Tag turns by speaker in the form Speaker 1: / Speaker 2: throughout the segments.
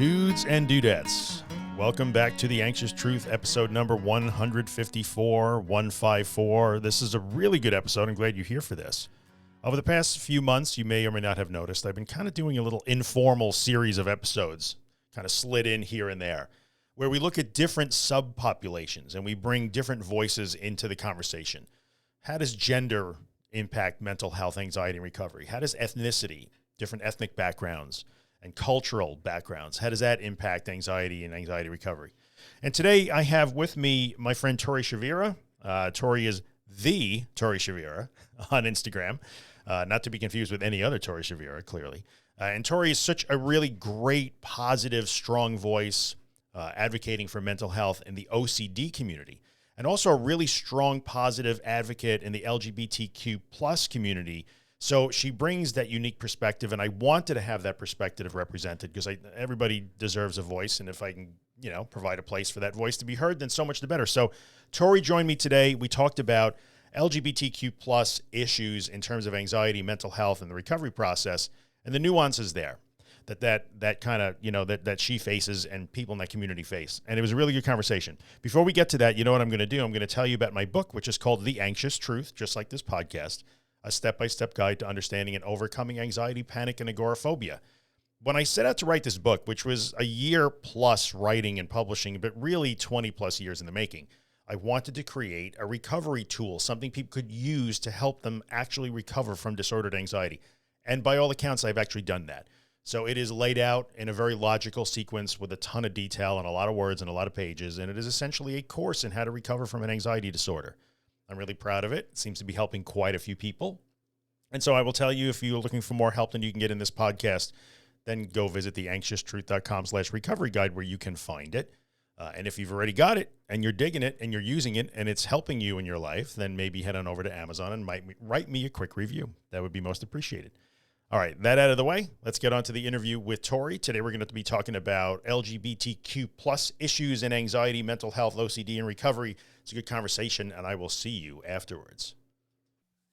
Speaker 1: Dudes and dudettes, welcome back to The Anxious Truth, episode number 154. This is a really good episode. I'm glad you're here for this. Over the past few months, you may or may not have noticed, I've been kind of doing a little informal series of episodes, kind of slid in here and there, where we look at different subpopulations and we bring different voices into the conversation. How does gender impact mental health, anxiety, and recovery? How does ethnicity, different ethnic backgrounds, and cultural backgrounds, how does that impact anxiety and anxiety recovery? And today I have with me my friend Tori Chavira. Tori is the Tori Chavira on Instagram, not to be confused with any other Tori Chavira, clearly. And Tori is such a really great, positive, strong voice advocating for mental health in the OCD community, and also a really strong, positive advocate in the LGBTQ plus community. So she brings that unique perspective, and I wanted to have that perspective represented because everybody deserves a voice, and if I can, provide a place for that voice to be heard, then so much the better. So Tori joined me today. We talked about LGBTQ plus issues in terms of anxiety, mental health, and the recovery process, and the nuances there that kind of, that she faces and people in that community face. And it was a really good conversation. Before we get to that, you know what I'm going to do? I'm going to tell you about my book, which is called The Anxious Truth, just like this podcast. A step-by-step guide to understanding and overcoming anxiety, panic, and agoraphobia. When I set out to write this book, which was a year plus writing and publishing, but really 20 plus years in the making, I wanted to create a recovery tool, something people could use to help them actually recover from disordered anxiety. And by all accounts, I've actually done that. So it is laid out in a very logical sequence with a ton of detail and a lot of words and a lot of pages. And it is essentially a course in how to recover from an anxiety disorder. I'm really proud of it. It seems to be helping quite a few people. And so I will tell you, if you're looking for more help than you can get in this podcast, then go visit theanxioustruth.com/recovery guide where you can find it. And if you've already got it and you're digging it and you're using it and it's helping you in your life, then maybe head on over to Amazon and write me a quick review. That would be most appreciated. All right, that out of the way, let's get on to the interview with Tori. Today we're going to be talking about LGBTQ plus issues in anxiety, mental health, OCD, and recovery. It's a good conversation, and I will see you afterwards.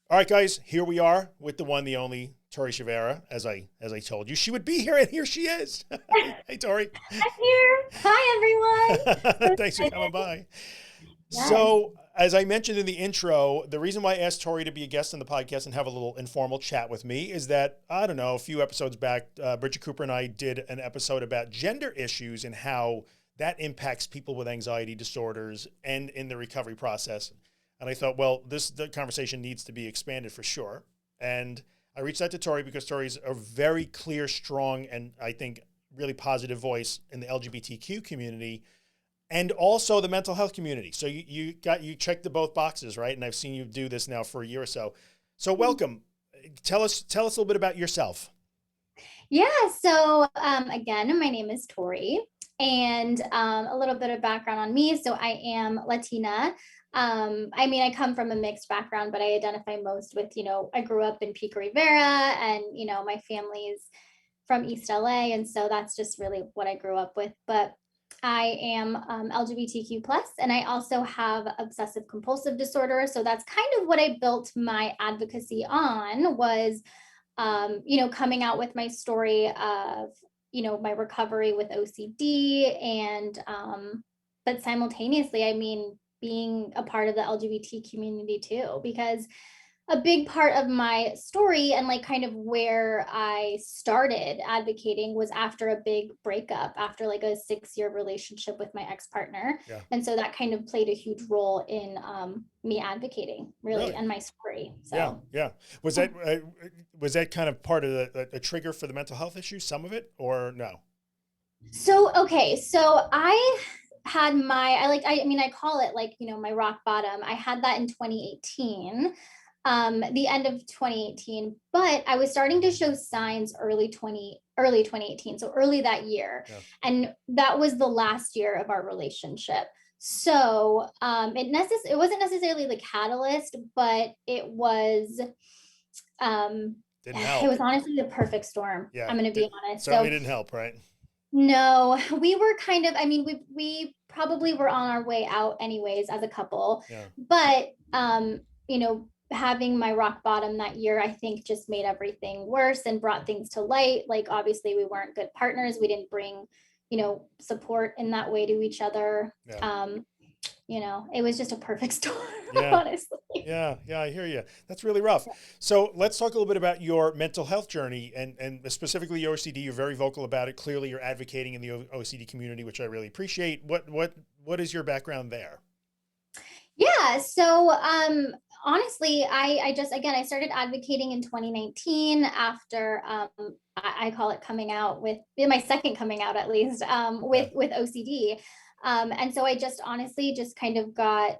Speaker 1: All right, guys, here we are with the one, the only Tori Chavira, as I told you. She would be here, and here she is. Hey, Tori.
Speaker 2: I'm here. Hi, everyone.
Speaker 1: Thanks for coming by.
Speaker 2: Yes.
Speaker 1: So, as I mentioned in the intro, the reason why I asked Tori to be a guest on the podcast and have a little informal chat with me is that, I don't know, a few episodes back, Bridget Cooper and I did an episode about gender issues and how that impacts people with anxiety disorders and in the recovery process. And I thought, well, the conversation needs to be expanded for sure. And I reached out to Tori because Tori's a very clear, strong, and I think really positive voice in the LGBTQ community and also the mental health community. So you checked the both boxes, right? And I've seen you do this now for a year or so. So welcome. Tell us a little bit about yourself.
Speaker 2: Yeah. So again, my name is Tori, and a little bit of background on me. So I am Latina. I come from a mixed background, but I identify most with, I grew up in Pico Rivera, and, my family's from East LA. And so that's just really what I grew up with. But I am LGBTQ plus, and I also have obsessive compulsive disorder. So that's kind of what I built my advocacy on was, coming out with my story of, my recovery with OCD and, but simultaneously, being a part of the LGBT community too, because a big part of my story and kind of where I started advocating was after a big breakup, after a 6-year relationship with my ex-partner.
Speaker 1: Yeah.
Speaker 2: And so that kind of played a huge role in me advocating really and my story. So
Speaker 1: yeah. Was that kind of part of a trigger for the mental health issue, some of it, or no?
Speaker 2: So I had I call it my rock bottom. I had that in 2018. The end of 2018, but I was starting to show signs early 2018. So early that year. Yeah. And that was the last year of our relationship. So, it wasn't necessarily the catalyst, but it was,
Speaker 1: Didn't help.
Speaker 2: It was honestly the perfect storm. Yeah. I'm going to be honest.
Speaker 1: Certainly didn't help, right?
Speaker 2: No, we were kind of, we probably were on our way out anyways as a couple, but, having my rock bottom that year, I think just made everything worse and brought things to light. Obviously we weren't good partners. We didn't bring, support in that way to each other.
Speaker 1: Yeah.
Speaker 2: It was just a perfect storm,
Speaker 1: Yeah.
Speaker 2: honestly.
Speaker 1: Yeah, I hear you. That's really rough. So let's talk a little bit about your mental health journey and specifically your OCD. You're very vocal about it. Clearly, you're advocating in the OCD community, which I really appreciate. What is your background there?
Speaker 2: Yeah. So honestly, I just, again, I started advocating in 2019 after I call it coming out with my second coming out, at least,
Speaker 1: Yeah.
Speaker 2: with OCD. And so I just honestly just kind of got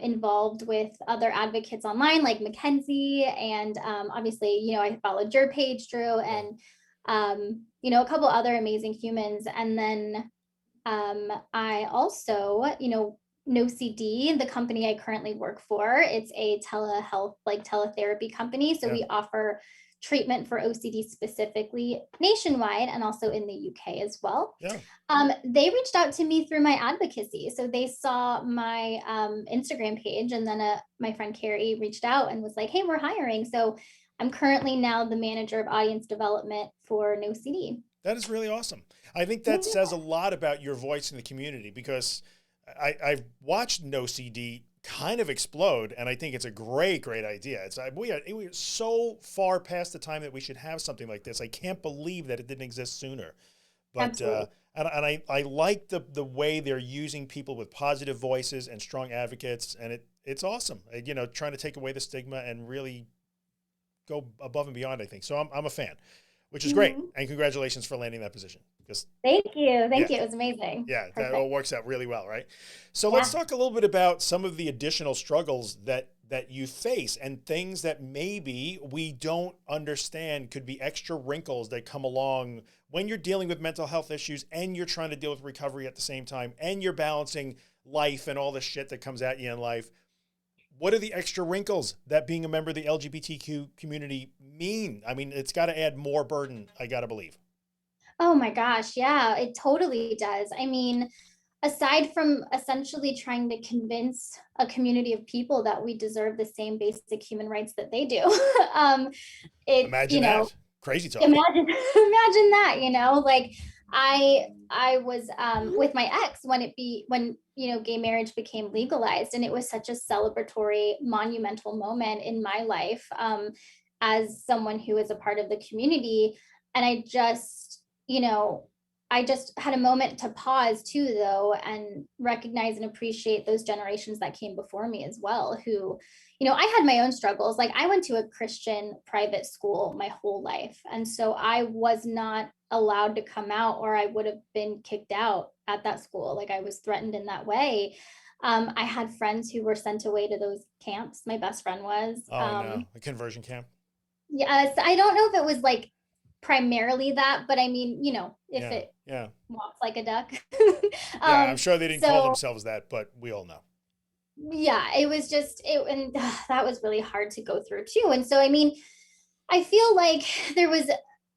Speaker 2: involved with other advocates online like Mackenzie, and obviously, I followed your page, Drew,
Speaker 1: Yeah.
Speaker 2: and a couple other amazing humans. And then I also, NoCD, the company I currently work for, it's a telehealth, like teletherapy company. So
Speaker 1: Yeah.
Speaker 2: we offer treatment for OCD specifically nationwide and also in the UK as well.
Speaker 1: Yeah.
Speaker 2: They reached out to me through my advocacy. So they saw my Instagram page, and then my friend Carrie reached out and was like, hey, we're hiring. So I'm currently now the manager of audience development for NoCD.
Speaker 1: That is really awesome. I think that says a lot about your voice in the community, because I've watched No CD kind of explode, and I think it's a great idea. We are so far past the time that we should have something like this. I can't believe that it didn't exist sooner. But
Speaker 2: Absolutely.
Speaker 1: and I like the way they're using people with positive voices and strong advocates, and it's awesome. Trying to take away the stigma and really go above and beyond, I think. So I'm a fan, which is great.
Speaker 2: Mm-hmm.
Speaker 1: And congratulations for landing that position. Because
Speaker 2: Thank you.
Speaker 1: yeah,
Speaker 2: Thank you. It was amazing.
Speaker 1: yeah, that
Speaker 2: Perfect.
Speaker 1: all works out really well, right? So
Speaker 2: Yeah.
Speaker 1: let's talk a little bit about some of the additional struggles that you face, and things that maybe we don't understand could be extra wrinkles that come along when you're dealing with mental health issues and you're trying to deal with recovery at the same time, and you're balancing life and all the shit that comes at you in life. What are the extra wrinkles that being a member of the LGBTQ community mean? I mean, it's got to add more burden, I got to believe.
Speaker 2: Oh my gosh. Yeah, it totally does. I mean, aside from essentially trying to convince a community of people that we deserve the same basic human rights that they do, um, it,
Speaker 1: Imagine that. Crazy talk.
Speaker 2: imagine imagine that, like I was with my ex when gay marriage became legalized, and it was such a celebratory, monumental moment in my life, as someone who is a part of the community. And I just had a moment to pause too, though, and recognize and appreciate those generations that came before me as well, who, I had my own struggles. Like, I went to a Christian private school my whole life. And so I was not allowed to come out, or I would have been kicked out at that school. Like, I was threatened in that way. I had friends who were sent away to those camps. My best friend was.
Speaker 1: Oh no, a conversion camp.
Speaker 2: Yes, I don't know if it was like primarily that, but I mean, if
Speaker 1: Yeah,
Speaker 2: it
Speaker 1: yeah,
Speaker 2: walks like a duck.
Speaker 1: yeah. I'm sure they didn't call
Speaker 2: So
Speaker 1: themselves that, but we all know.
Speaker 2: yeah, it was just it, and that was really hard to go through too. And so, I mean, I feel like there was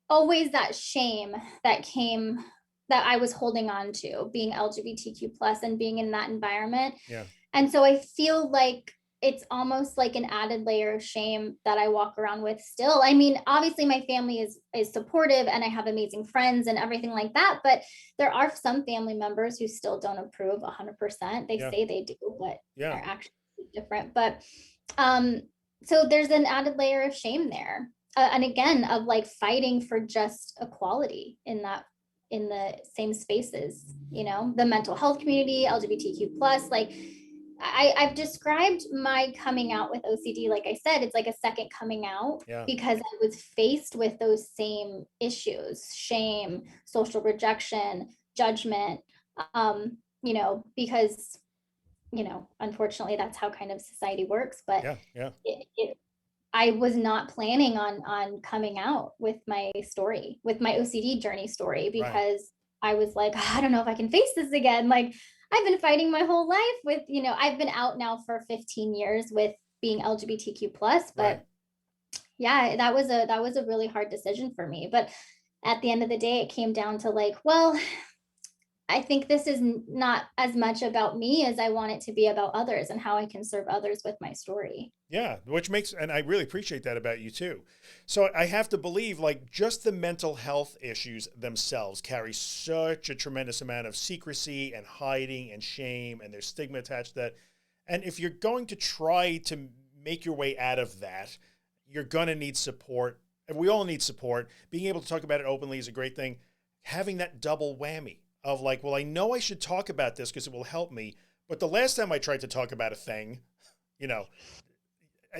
Speaker 2: always that shame that came that I was holding on to, being LGBTQ plus and being in that environment.
Speaker 1: Yeah,
Speaker 2: And so I feel like it's almost like an added layer of shame that I walk around with still. I mean, obviously my family is supportive, and I have amazing friends and everything like that, but there are some family members who still don't approve 100%. They
Speaker 1: yeah,
Speaker 2: say they do, but
Speaker 1: yeah.
Speaker 2: are actually different. But um so there's an added layer of shame there. And again, of like fighting for just equality in the same spaces, the mental health community, LGBTQ plus, like I've described my coming out with OCD, like I said, it's like a second coming out,
Speaker 1: Yeah.
Speaker 2: because I was faced with those same issues: shame, social rejection, judgment, because, unfortunately that's how kind of society works. But
Speaker 1: Yeah, yeah,
Speaker 2: I was not planning on coming out with my story, with my OCD journey story,
Speaker 1: right,
Speaker 2: because I was like, I don't know if I can face this again. Like, I've been fighting my whole life with, I've been out now for 15 years with being LGBTQ plus,
Speaker 1: right.
Speaker 2: but yeah, that was a really hard decision for me. But at the end of the day, it came down to like, well, I think this is not as much about me as I want it to be about others and how I can serve others with my story.
Speaker 1: Yeah, which makes, and I really appreciate that about you too. So I have to believe like just the mental health issues themselves carry such a tremendous amount of secrecy and hiding and shame, and there's stigma attached to that. And if you're going to try to make your way out of that, you're going to need support. And we all need support. Being able to talk about it openly is a great thing. Having that double whammy of like, well, I know I should talk about this because it will help me. But the last time I tried to talk about a thing, you know,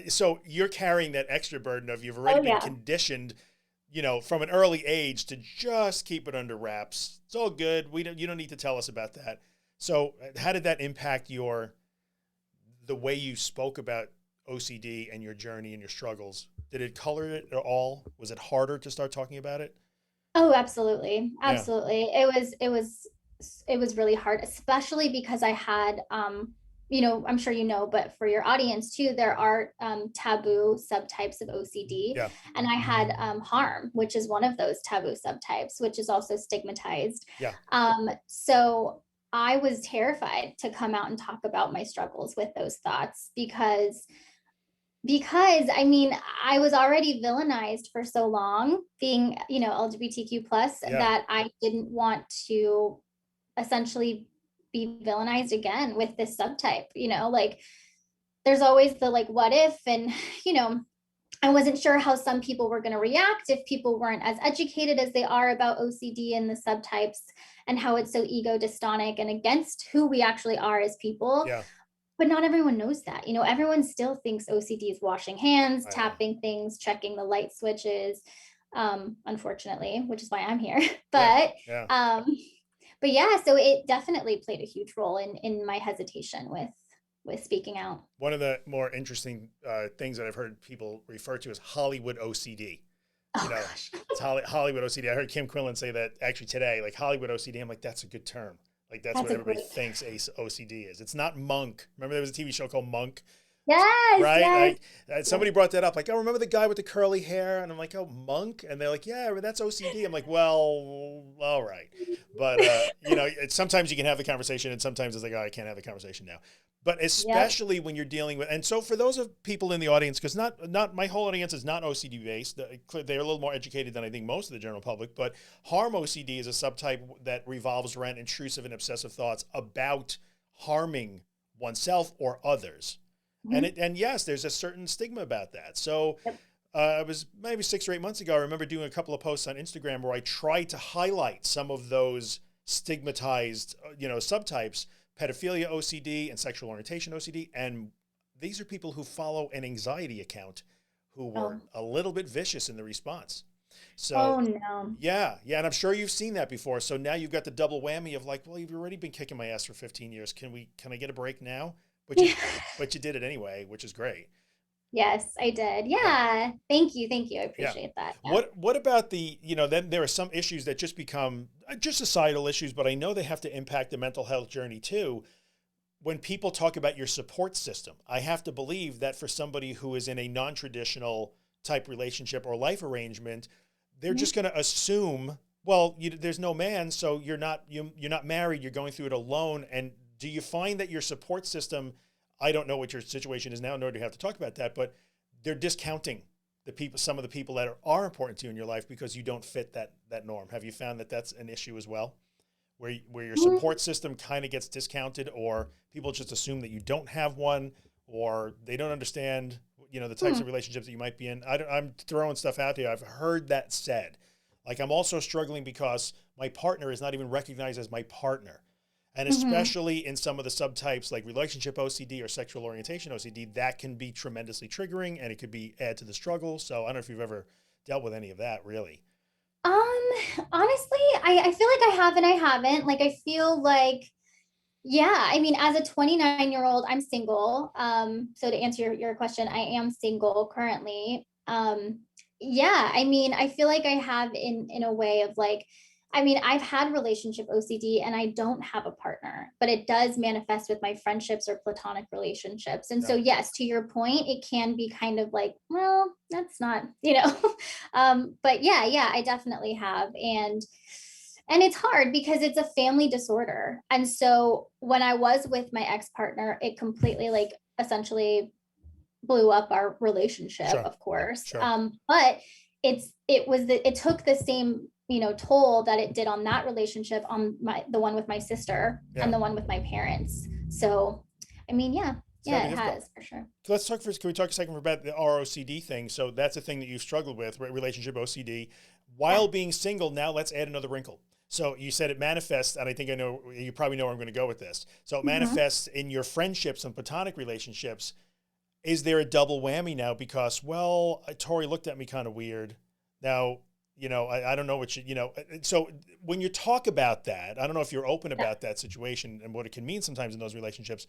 Speaker 1: so you're carrying that extra burden of you've already
Speaker 2: Oh
Speaker 1: been
Speaker 2: yeah.
Speaker 1: conditioned, you know, from an early age to just keep it under wraps. It's all good. You don't need to tell us about that. So how did that impact the way you spoke about OCD and your journey and your struggles? Did it color it at all? Was it harder to start talking about it?
Speaker 2: Oh, absolutely.
Speaker 1: Yeah.
Speaker 2: Absolutely. It was really hard, especially because I had I'm sure you know, but for your audience too, there are taboo subtypes of OCD.
Speaker 1: Yeah.
Speaker 2: And I had harm, which is one of those taboo subtypes, which is also stigmatized.
Speaker 1: Yeah.
Speaker 2: So I was terrified to come out and talk about my struggles with those thoughts because I mean, I was already villainized for so long being, LGBTQ plus,
Speaker 1: Yeah.
Speaker 2: that I didn't want to essentially be villainized again with this subtype, like there's always the like what if, and you know I wasn't sure how some people were going to react if people weren't as educated as they are about OCD and the subtypes, and how it's so ego dystonic and against who we actually are as people.
Speaker 1: Yeah.
Speaker 2: But not everyone knows that. Everyone still thinks OCD is washing hands,
Speaker 1: I know.
Speaker 2: tapping things, checking the light switches, unfortunately, which is why I'm here.
Speaker 1: Yeah.
Speaker 2: But
Speaker 1: Yeah.
Speaker 2: um, but yeah, so it definitely played a huge role in my hesitation with speaking out.
Speaker 1: One of the more interesting things that I've heard people refer to as Hollywood OCD. You
Speaker 2: Oh
Speaker 1: know,
Speaker 2: gosh.
Speaker 1: it's Hollywood OCD. I heard Kim Quillen say that actually today, like Hollywood OCD. I'm like, that's a good term. Like that's what
Speaker 2: That's a
Speaker 1: everybody
Speaker 2: great.
Speaker 1: thinks OCD is. It's not Monk. Remember there was a TV show called Monk,
Speaker 2: Yes,
Speaker 1: right?
Speaker 2: yes.
Speaker 1: Like somebody brought that up. Like, oh, remember the guy with the curly hair? And I'm like, oh, Monk. And they're like, yeah, but that's OCD. I'm like, well, all right. But sometimes you can have the conversation, and sometimes it's like, oh, I can't have the conversation now. But
Speaker 2: Yep.
Speaker 1: especially when you're dealing with, and so for those of people in the audience, because not my whole audience is not OCD based. They're a little more educated than I think most of the general public. But harm OCD is a subtype that revolves around intrusive and obsessive thoughts about harming oneself or others.
Speaker 2: Mhm.
Speaker 1: And yes, there's a certain stigma about that. So
Speaker 2: Yep.
Speaker 1: it was maybe 6 or 8 months ago. I remember doing a couple of posts on Instagram where I tried to highlight some of those stigmatized, subtypes: pedophilia OCD and sexual orientation OCD. And these are people who follow an anxiety account who were
Speaker 2: Oh.
Speaker 1: a little bit vicious in the response. So
Speaker 2: Oh no.
Speaker 1: yeah, yeah, and I'm sure you've seen that before. So now you've got the double whammy of like, well, you've already been kicking my ass for 15 years. Can I get a break now? But you but you did it anyway, which is great.
Speaker 2: Yes, I did.
Speaker 1: Yeah.
Speaker 2: Yeah. Thank you. Thank you. I
Speaker 1: Yeah.
Speaker 2: appreciate that. Yeah.
Speaker 1: What about then there are some issues that just become just societal issues, but I know they have to impact the mental health journey too. When people talk about your support system, I have to believe that for somebody who is in a non-traditional type relationship or life arrangement, they're
Speaker 2: Mhm.
Speaker 1: just going to assume, well, there's no man, so you're not married, you're going through it alone. And do you find that your support system, I don't know what your situation is now, nor do you have to talk about that, but they're discounting some of the people that are important to you in your life because you don't fit that norm. Have you found that that's an issue as well? Where your support system kind of gets discounted, or people just assume that you don't have one, or they don't understand, the types
Speaker 2: Mhm.
Speaker 1: of relationships that you might be in. I'm throwing stuff out there. I've heard that said. Like I'm also struggling because my partner is not even recognized as my partner. And
Speaker 2: Mhm.
Speaker 1: especially in some of the subtypes like relationship OCD or sexual orientation OCD, that can be tremendously triggering and it could add to the struggle. So I don't know if you've ever dealt with any of that really.
Speaker 2: Honestly, I feel like I have and I haven't. Like I feel like, yeah, I mean, as a 29-year-old, I'm single. So to answer your question, I am single currently. Yeah, I mean, I feel like I have in a way of like, I mean, I've had relationship OCD and I don't have a partner, but it does manifest with my friendships or platonic relationships. And so,
Speaker 1: Yeah.
Speaker 2: yes, to your point, it can be kind of like, well, that's not, but yeah, I definitely have. And And it's hard because it's a family disorder. And so when I was with my ex-partner, it completely like essentially blew up our relationship,
Speaker 1: Sure.
Speaker 2: of course.
Speaker 1: Sure.
Speaker 2: But it took the same, toll that it did on that relationship on the one with my sister
Speaker 1: Yeah.
Speaker 2: and the one with my parents. So, I mean, yeah,
Speaker 1: It's gotta
Speaker 2: yeah,
Speaker 1: be
Speaker 2: it
Speaker 1: difficult.
Speaker 2: has for sure.
Speaker 1: Let's talk first. Can we talk a second about the ROCD thing? So that's a thing that you've struggled with, relationship OCD.
Speaker 2: Yeah.
Speaker 1: While being single, now let's add another wrinkle. So you said it manifests, and I think I know, you probably know where I'm going to go with this. So it
Speaker 2: Mhm.
Speaker 1: manifests in your friendships and platonic relationships. Is there a double whammy now? Because, well, Tori looked at me kind of weird. Now, I don't know what so when you talk about that, I don't know if you're open
Speaker 2: Yeah.
Speaker 1: about that situation and what it can mean sometimes in those relationships.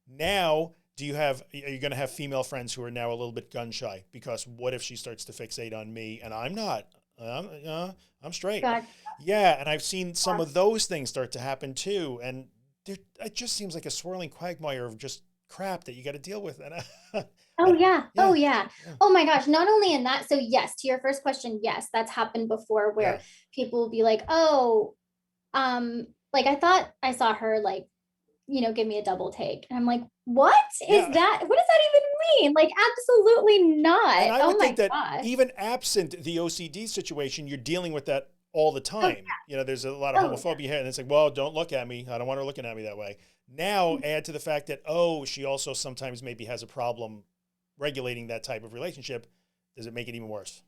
Speaker 1: Now, are you going to have female friends who are now a little bit gun shy? Because what if she starts to fixate on me and I'm not? I'm straight.
Speaker 2: God.
Speaker 1: Yeah, and I've seen some
Speaker 2: Yeah.
Speaker 1: of those things start to happen too. And it just seems like a swirling quagmire of just crap that you got to deal with. And
Speaker 2: Oh yeah.
Speaker 1: yeah,
Speaker 2: Oh yeah.
Speaker 1: yeah,
Speaker 2: Oh my gosh. Not only in that. So yes, to your first question, yes, that's happened before
Speaker 1: yeah,
Speaker 2: where people will be like, oh, like I thought I saw her like, give me a double take. And I'm like, what is
Speaker 1: yeah.
Speaker 2: that? What does that even mean? Like, absolutely
Speaker 1: And
Speaker 2: not.
Speaker 1: I
Speaker 2: Oh
Speaker 1: would think
Speaker 2: my
Speaker 1: that
Speaker 2: gosh.
Speaker 1: even absent the OCD situation, you're dealing with that all the
Speaker 2: Oh
Speaker 1: time. There's a lot of
Speaker 2: oh
Speaker 1: homophobia here, and it's like, well, don't look at me. I don't want her looking at me that way. Now,
Speaker 2: yeah.
Speaker 1: add to the fact that, oh, she also sometimes maybe has a problem regulating that type of relationship. Does it make it even worse?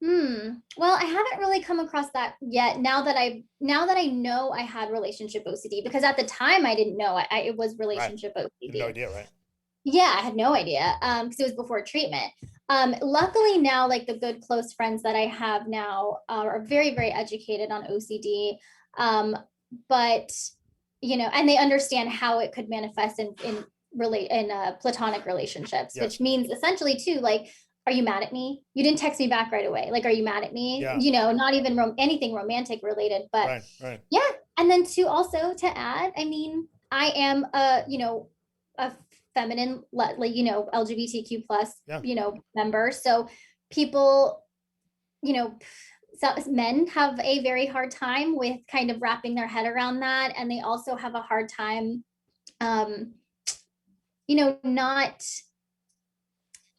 Speaker 2: Well, I haven't really come across that yet. Now that I know I had relationship OCD, because at the time I didn't know it was
Speaker 1: Right.
Speaker 2: relationship
Speaker 1: You have no
Speaker 2: OCD.
Speaker 1: idea, right?
Speaker 2: Yeah, I had no idea. Because it was before treatment. Luckily now, like the good close friends that I have now are very, very educated on OCD. But and they understand how it could manifest in platonic relationships,
Speaker 1: Yes.
Speaker 2: which means essentially too, like, are you mad at me? You didn't text me back right away. Like, are you mad at me?
Speaker 1: Yeah.
Speaker 2: Not even anything romantic related, but
Speaker 1: Right. Right.
Speaker 2: yeah. And then also to add, I mean, I am a feminine, like, LGBTQ plus,
Speaker 1: Yeah.
Speaker 2: member. So people, you know, so men have a very hard time with kind of wrapping their head around that. And they also have a hard time, um, not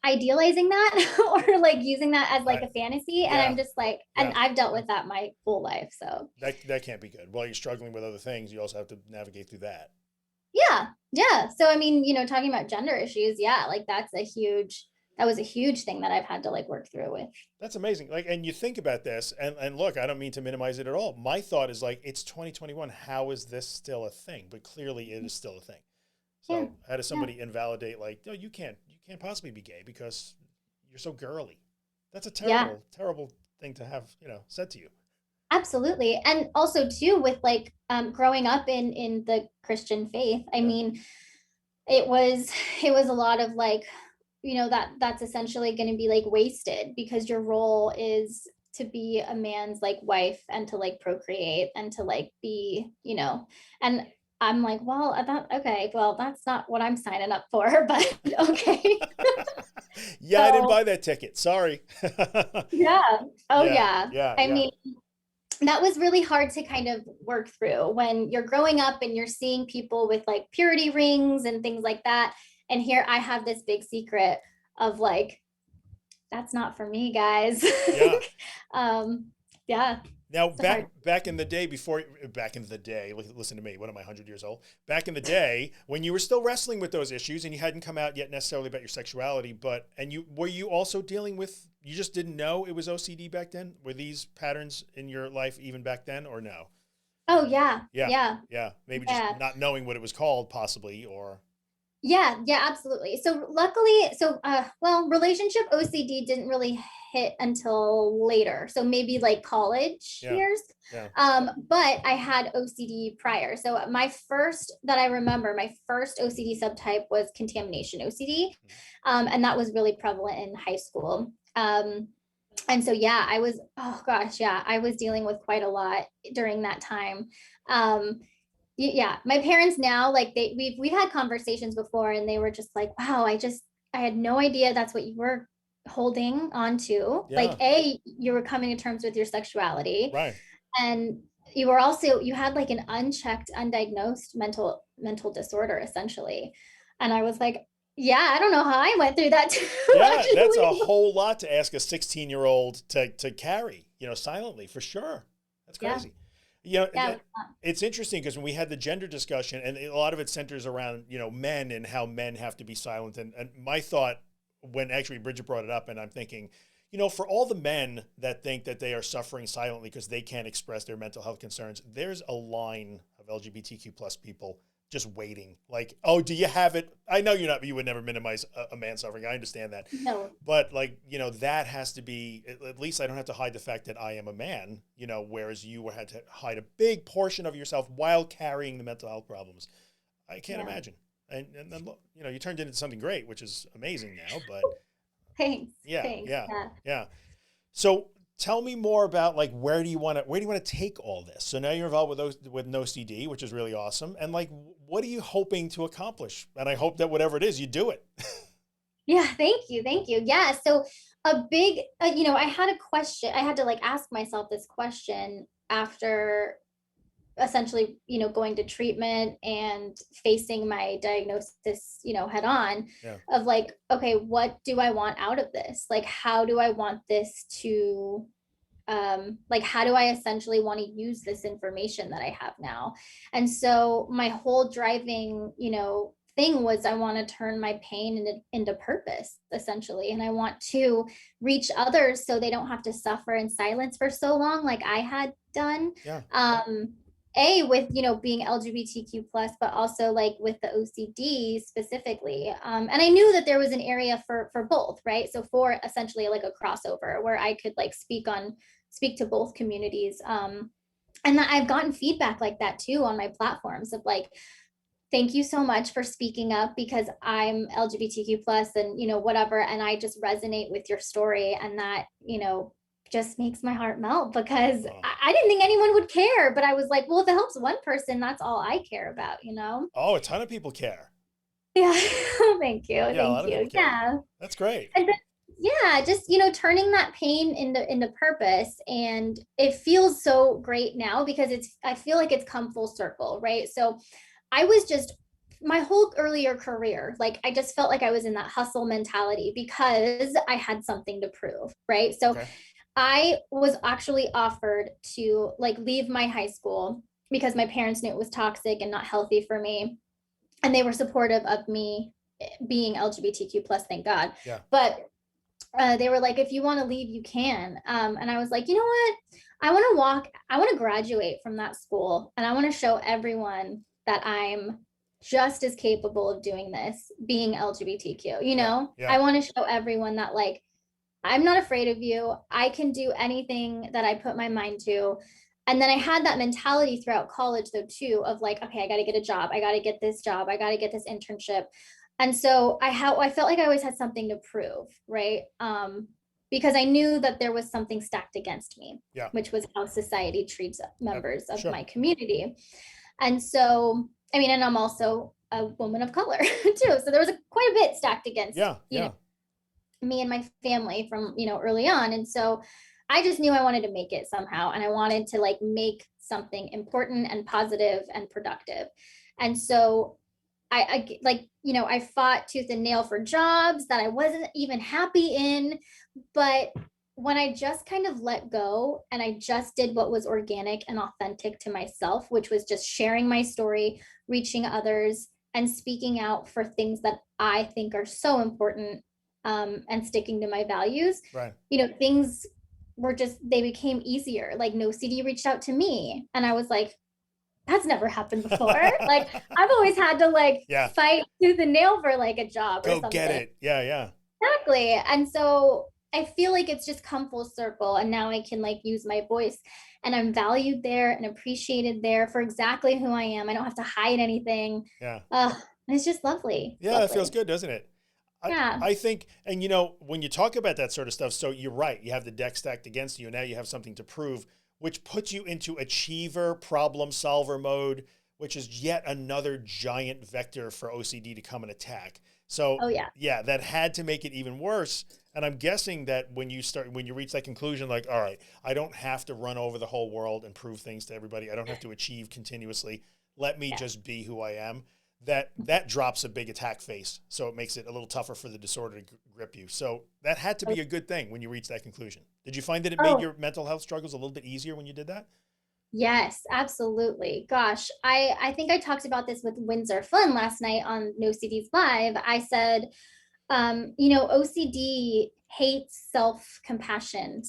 Speaker 2: idealizing that or like using that as like
Speaker 1: Right.
Speaker 2: a fantasy. And I'm
Speaker 1: Yeah.
Speaker 2: just like, and
Speaker 1: Yeah.
Speaker 2: I've dealt with that my whole life. So
Speaker 1: That can't be good. While you're struggling with other things, you also have to navigate through that.
Speaker 2: yeah, yeah. So I mean, talking about gender issues, yeah, like that was a huge thing that I've had to like work through with.
Speaker 1: That's amazing. Like, and you think about this, and look, I don't mean to minimize it at all. My thought is like, it's 2021. How is this still a thing? But clearly, it is still a thing.
Speaker 2: Yeah,
Speaker 1: So, how does
Speaker 2: yeah,
Speaker 1: somebody invalidate like, no, you can't possibly be gay because you're so girly? That's a
Speaker 2: yeah,
Speaker 1: terrible, terrible thing to have, said to you.
Speaker 2: absolutely. And also too with like growing up in the Christian faith, I
Speaker 1: Yeah.
Speaker 2: mean, it was it was a lot of like, that's essentially going to be like wasted because your role is to be a man's like wife and to like procreate and to like be, and I'm like, well, I thought, okay, well, that's not what I'm signing up for, but okay.
Speaker 1: Yeah, I didn't
Speaker 2: So
Speaker 1: buy that ticket. Sorry.
Speaker 2: yeah. Oh
Speaker 1: Yeah.
Speaker 2: yeah.
Speaker 1: Yeah.
Speaker 2: I
Speaker 1: Yeah.
Speaker 2: mean, that was really hard to kind of work through when you're growing up and you're seeing people with like purity rings and things like that. And here I have this big secret of like, that's not for me, guys.
Speaker 1: Yeah.
Speaker 2: um, yeah,
Speaker 1: Now,
Speaker 2: it's a hard.
Speaker 1: back in the day, back in the day, listen to me. What am I, 100 years old? Back in the day, when you were still wrestling with those issues, and you hadn't come out yet necessarily about your sexuality, and you were you also dealing with? You just didn't know it was OCD back then. Were these patterns in your life even back then, or no?
Speaker 2: Oh yeah,
Speaker 1: Yeah,
Speaker 2: yeah,
Speaker 1: yeah. Maybe just
Speaker 2: yeah.
Speaker 1: not knowing what it was called, possibly, or
Speaker 2: Yeah, yeah, absolutely. So luckily, well, relationship OCD didn't really hit until later. So maybe like college
Speaker 1: yeah,
Speaker 2: years.
Speaker 1: yeah,
Speaker 2: But I had OCD prior. So my first OCD subtype was contamination OCD. And that was really prevalent in high school. And so yeah, oh gosh, yeah, I was dealing with quite a lot during that time. Um, yeah, my parents now, like we've had conversations before and they were just like, wow, I had no idea that's what you were holding on to. Like,
Speaker 1: yeah.
Speaker 2: A, you were coming to terms with your sexuality,
Speaker 1: Right.
Speaker 2: and you were also, you had like an unchecked, undiagnosed mental disorder essentially. And I was like, yeah, I don't know how I went through that too,
Speaker 1: Yeah, that's a
Speaker 2: actually.
Speaker 1: whole lot to ask a 16-year-old to carry, silently, for sure. That's
Speaker 2: Yeah.
Speaker 1: crazy.
Speaker 2: Yeah.
Speaker 1: It's interesting because when we had the gender discussion, and a lot of it centers around, men and how men have to be silent. And my thought when actually Bridget brought it up, and I'm thinking, for all the men that think that they are suffering silently because they can't express their mental health concerns, there's a line of LGBTQ plus people just waiting. Like, oh, do you have it? I know you would never minimize a man suffering. I understand that.
Speaker 2: No.
Speaker 1: But like, that has to be, at least I don't have to hide the fact that I am a man, whereas you had to hide a big portion of yourself while carrying the mental health problems. I can't
Speaker 2: Yeah.
Speaker 1: imagine. And then look, you turned it into something great, which is amazing now, but
Speaker 2: Thanks.
Speaker 1: yeah,
Speaker 2: Thanks.
Speaker 1: yeah,
Speaker 2: Yeah.
Speaker 1: yeah. So tell me more about, like, where do you want to take all this? So now you're involved with No CD, which is really awesome. And like, what are you hoping to accomplish? And I hope that whatever it is, you do it.
Speaker 2: Yeah. Thank you. Thank you. Yeah. So a big, I had a question. I had to like ask myself this question after essentially, going to treatment and facing my diagnosis, head on,
Speaker 1: Yeah.
Speaker 2: of like, okay, what do I want out of this? Like, how do I want this to, like, how do I essentially want to use this information that I have now? And so my whole driving, thing was, I want to turn my pain into purpose essentially. And I want to reach others so they don't have to suffer in silence for so long, like I had done.
Speaker 1: Yeah.
Speaker 2: With being LGBTQ plus, but also like with the OCD specifically. And I knew that there was an area for both, right? So for essentially like a crossover where I could like speak to both communities. And I've gotten feedback like that too on my platforms of like, thank you so much for speaking up because I'm LGBTQ plus and whatever, and I just resonate with your story, and that just makes my heart melt because
Speaker 1: Oh.
Speaker 2: I didn't think anyone would care, but I was like, well, if it helps one person, that's all I care about.
Speaker 1: Oh, a ton of people care.
Speaker 2: Yeah. Thank you.
Speaker 1: Yeah, a lot
Speaker 2: Thank
Speaker 1: of people
Speaker 2: you.
Speaker 1: care.
Speaker 2: Yeah.
Speaker 1: That's great.
Speaker 2: And then, yeah, just turning that pain into purpose. And it feels so great now because I feel like it's come full circle, right? So I was just my whole earlier career, like I just felt like I was in that hustle mentality because I had something to prove, right? So
Speaker 1: Okay.
Speaker 2: I was actually offered to like leave my high school because my parents knew it was toxic and not healthy for me. And they were supportive of me being LGBTQ plus, thank God.
Speaker 1: Yeah.
Speaker 2: But they were like, if you want to leave, you can. And I was like, you know what? I want to graduate from that school and I want to show everyone that I'm just as capable of doing this, being LGBTQ.
Speaker 1: Yeah. Yeah.
Speaker 2: I want to show everyone that, like, I'm not afraid of you. I can do anything that I put my mind to. And then I had that mentality throughout college, though, too, of like, okay, I got to get a job. I got to get this job. I got to get this internship. And so I felt like I always had something to prove, right? Because I knew that there was something stacked against me,
Speaker 1: Yeah.
Speaker 2: which was how society treats members of
Speaker 1: Sure.
Speaker 2: my community. And so, I mean, and I'm also a woman of color too. So there was quite a bit stacked against,
Speaker 1: Yeah. Yeah.
Speaker 2: me and my family from, early on. And so I just knew I wanted to make it somehow. And I wanted to like make something important and positive and productive. And so I like, I fought tooth and nail for jobs that I wasn't even happy in. But when I just kind of let go and I just did what was organic and authentic to myself, which was just sharing my story, reaching others, and speaking out for things that I think are so important, and sticking to my values,
Speaker 1: Right.
Speaker 2: things they became easier. Like No CD reached out to me and I was like, that's never happened before. Like I've always had to like
Speaker 1: Yeah.
Speaker 2: fight tooth and nail for like a job or
Speaker 1: Go get
Speaker 2: something.
Speaker 1: it. Yeah. Yeah.
Speaker 2: Exactly. And so I feel like it's just come full circle and now I can like use my voice and I'm valued there and appreciated there for exactly who I am. I don't have to hide anything.
Speaker 1: Yeah.
Speaker 2: It's just lovely. It's
Speaker 1: Yeah. That feels
Speaker 2: lovely.
Speaker 1: good, doesn't it? I,
Speaker 2: Yeah.
Speaker 1: I think, and when you talk about that sort of stuff, so you're right. You have the deck stacked against you. And now you have something to prove, which puts you into achiever, problem solver mode, which is yet another giant vector for OCD to come and attack. So
Speaker 2: Oh yeah.
Speaker 1: yeah, that had to make it even worse. And I'm guessing that when you reach that conclusion, like, all right, I don't have to run over the whole world and prove things to everybody. I don't have to achieve continuously. Let me
Speaker 2: Yeah.
Speaker 1: just be who I am. That drops a big attack face. So it makes it a little tougher for the disorder to grip you. So that had to be a good thing when you reach that conclusion. Did you find that it made
Speaker 2: Oh,
Speaker 1: your mental health struggles a little bit easier when you did that?
Speaker 2: yes, absolutely. Gosh, I think I talked about this with Windsor Fun last night on No CDs Live. I said, OCD hates self-compassion,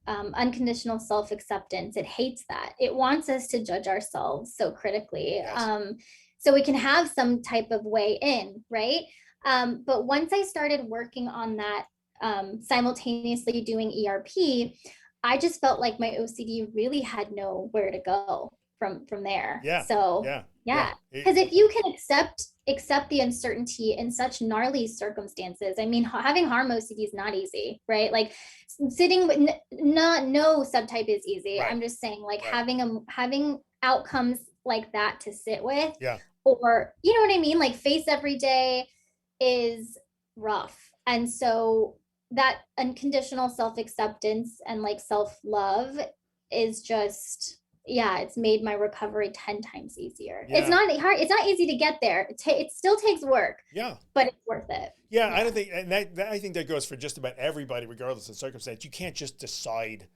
Speaker 2: unconditional self-acceptance. It hates that. It wants us to judge ourselves so critically,
Speaker 1: Yes.
Speaker 2: so we can have some type of way in, right? But once I started working on that, simultaneously doing ERP, I just felt like my OCD really had nowhere to go from there.
Speaker 1: Yeah.
Speaker 2: So
Speaker 1: Yeah. Yeah.
Speaker 2: yeah, because if you can accept the uncertainty in such gnarly circumstances, I mean, having harm OCD is not easy, right? Like sitting with not no subtype is easy.
Speaker 1: Right.
Speaker 2: I'm just saying, like
Speaker 1: Right.
Speaker 2: having outcomes like that to sit with,
Speaker 1: Yeah.
Speaker 2: or you know what I mean, like face every day is rough. And so that unconditional self-acceptance and like self-love is just, yeah, it's made my recovery 10 times easier. It's
Speaker 1: Yeah.
Speaker 2: not hard, it's not easy to get there. It still takes work,
Speaker 1: Yeah.
Speaker 2: but it's worth it.
Speaker 1: Yeah, I
Speaker 2: Yeah.
Speaker 1: don't think, and I think that goes for just about everybody, regardless of circumstance. You can't just decide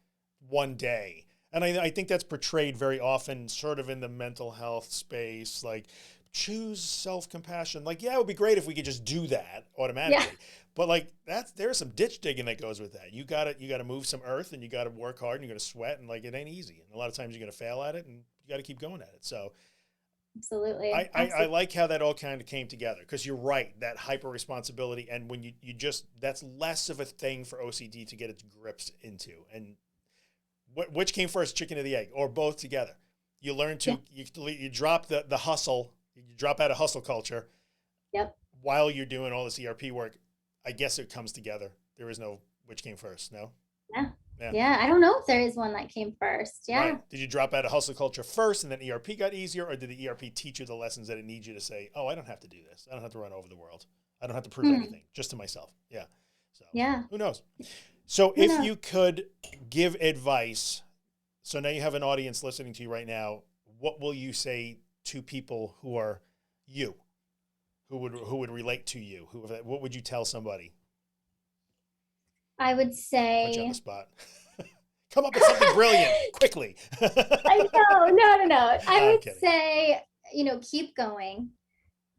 Speaker 1: one day, and I think that's portrayed very often, sort of in the mental health space, like choose self compassion. Like, yeah, it would be great if we could just do that
Speaker 2: Yeah.
Speaker 1: automatically, but like there's some ditch digging that goes with that. You gotta move some earth, and you gotta work hard, and you gotta sweat, and like it ain't easy, and a lot of times you're gonna fail at it, and you gotta keep going at it. So
Speaker 2: Absolutely.
Speaker 1: I
Speaker 2: Absolutely.
Speaker 1: like how that all kind of came together, because you're right, that hyper responsibility, and when you just, that's less of a thing for OCD to get its grips into. And which came first, chicken or the egg, or both together? You learn
Speaker 2: Yeah.
Speaker 1: to, you drop the hustle, you drop out of hustle culture
Speaker 2: Yep.
Speaker 1: while you're doing all this ERP work. I guess it comes together. There is no which came first. No.
Speaker 2: Yeah.
Speaker 1: Yeah.
Speaker 2: Yeah. I don't know if there is one that came first.
Speaker 1: Right.
Speaker 2: Yeah.
Speaker 1: Did you drop out of hustle culture first and then ERP got easier, or did the ERP teach you the lessons that it needs you to say, oh, I don't have to do this. I don't have to run over the world. I don't have to prove
Speaker 2: Hmm.
Speaker 1: anything, just to myself. Yeah. So
Speaker 2: Yeah.
Speaker 1: who knows? So
Speaker 2: Who
Speaker 1: if
Speaker 2: knows?
Speaker 1: you could give advice, so now you have an audience listening to you right now, what will you say to people who are you, who would relate to you? What would you tell somebody?
Speaker 2: I would
Speaker 1: Put you on the
Speaker 2: say,
Speaker 1: spot. Come up with something brilliant quickly.
Speaker 2: I know, no. I
Speaker 1: I'm
Speaker 2: would
Speaker 1: kidding.
Speaker 2: say, keep going.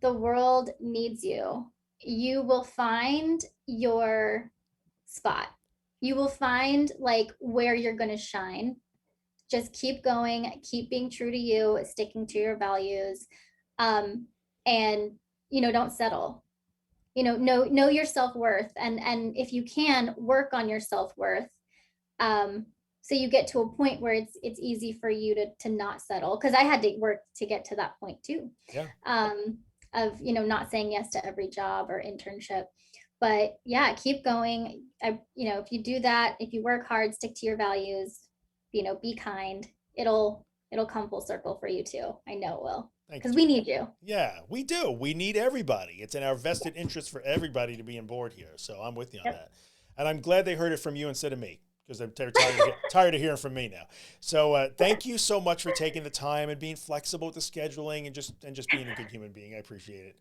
Speaker 2: The world needs you. You will find your spot. You will find like where you're going to shine. Just keep going, keep being true to you, sticking to your values. And don't settle. Know your self-worth, and if you can, work on your self-worth. Um, so you get to a point where it's easy for you to not settle, because I had to work to get to that point too,
Speaker 1: Yeah.
Speaker 2: of not saying yes to every job or internship. But yeah, keep going. If you do that, if you work hard, stick to your values, be kind, it'll come full circle for you too. I know it will,
Speaker 1: Thank you,
Speaker 2: because we
Speaker 1: Tori.
Speaker 2: need you.
Speaker 1: Yeah, we do. We need everybody. It's in our vested interest for everybody to be on board here. So I'm with you on
Speaker 2: Yep.
Speaker 1: that. And I'm glad they heard it from you instead of me, because they're tired of hearing from me now. So thank you so much for taking the time and being flexible with the scheduling, and just being a good human being. I appreciate it.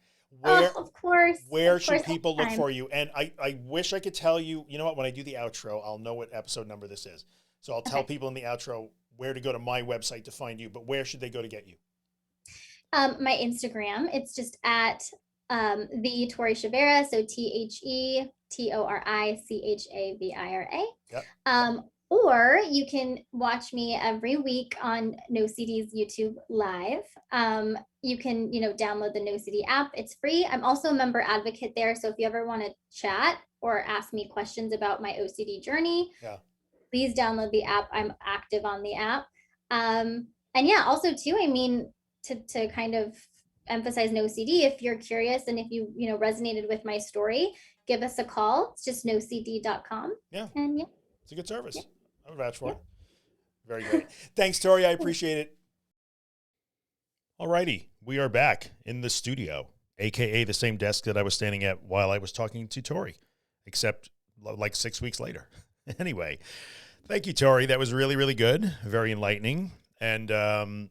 Speaker 2: Oh,
Speaker 1: Where
Speaker 2: of course,
Speaker 1: where should
Speaker 2: of
Speaker 1: people look
Speaker 2: time.
Speaker 1: for you? And I wish I could tell you, you know what, when I do the outro, I'll know what episode number this is. So I'll tell
Speaker 2: Okay.
Speaker 1: people in the outro where to go to my website to find you, but where should they go to get you?
Speaker 2: My Instagram, it's just at the Tori Chavira, so TheToriChavira.
Speaker 1: Yep.
Speaker 2: Or you can watch me every week on No CD's YouTube Live. You can, download the No CD app. It's free. I'm also a member advocate there. So if you ever want to chat or ask me questions about my OCD journey,
Speaker 1: Yeah.
Speaker 2: please download the app. I'm active on the app. And yeah, also too, I mean, to kind of emphasize No CD, if you're curious and if you resonated with my story, give us a call. It's just nocd.com.
Speaker 1: Yeah.
Speaker 2: And yeah.
Speaker 1: It's a good
Speaker 2: Yeah.
Speaker 1: service. I would vouch for
Speaker 2: Yeah.
Speaker 1: it. Very great. Thanks, Tori. I appreciate it. All righty. We are back in the studio. AKA the same desk that I was standing at while I was talking to Tori, except like 6 weeks later. Anyway, thank you, Tori. That was really, really good. Very enlightening. And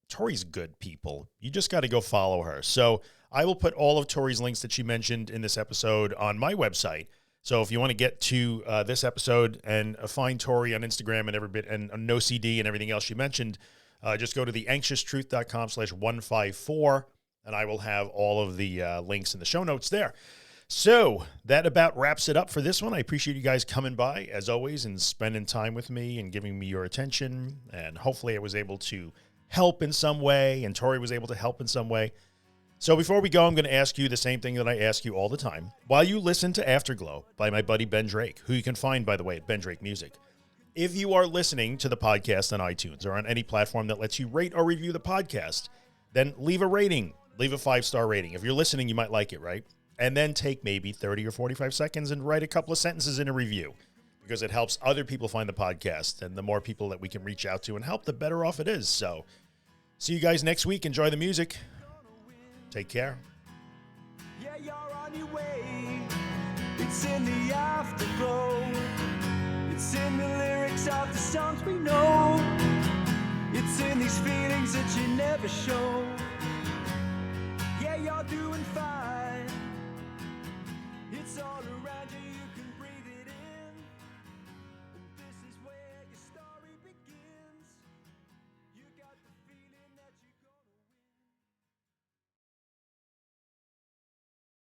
Speaker 1: Tori's good, people. You just got to go follow her. So I will put all of Tori's links that she mentioned in this episode on my website. So if you want to get to this episode and find Tori on Instagram and every bit and No CD and everything else she mentioned, just go to theanxioustruth.com/154, and I will have all of the links in the show notes there. So that about wraps it up for this one. I appreciate you guys coming by, as always, and spending time with me and giving me your attention. And hopefully I was able to help in some way, and Tori was able to help in some way. So before we go, I'm going to ask you the same thing that I ask you all the time. While you listen to Afterglow by my buddy Ben Drake, who you can find, by the way, at Ben Drake Music, if you are listening to the podcast on iTunes or on any platform that lets you rate or review the podcast, then leave a rating, leave a 5-star rating. If you're listening, you might like it, right? And then take maybe 30 or 45 seconds and write a couple of sentences in a review, because it helps other people find the podcast, and the more people that we can reach out to and help, the better off it is. So see you guys next week. Enjoy the music. Take care.
Speaker 3: Yeah, you're on your way. It's in the afterglow. It's in the lyrics of the songs we know. It's in these feelings that you never show. Yeah, you're doing fine. It's all around.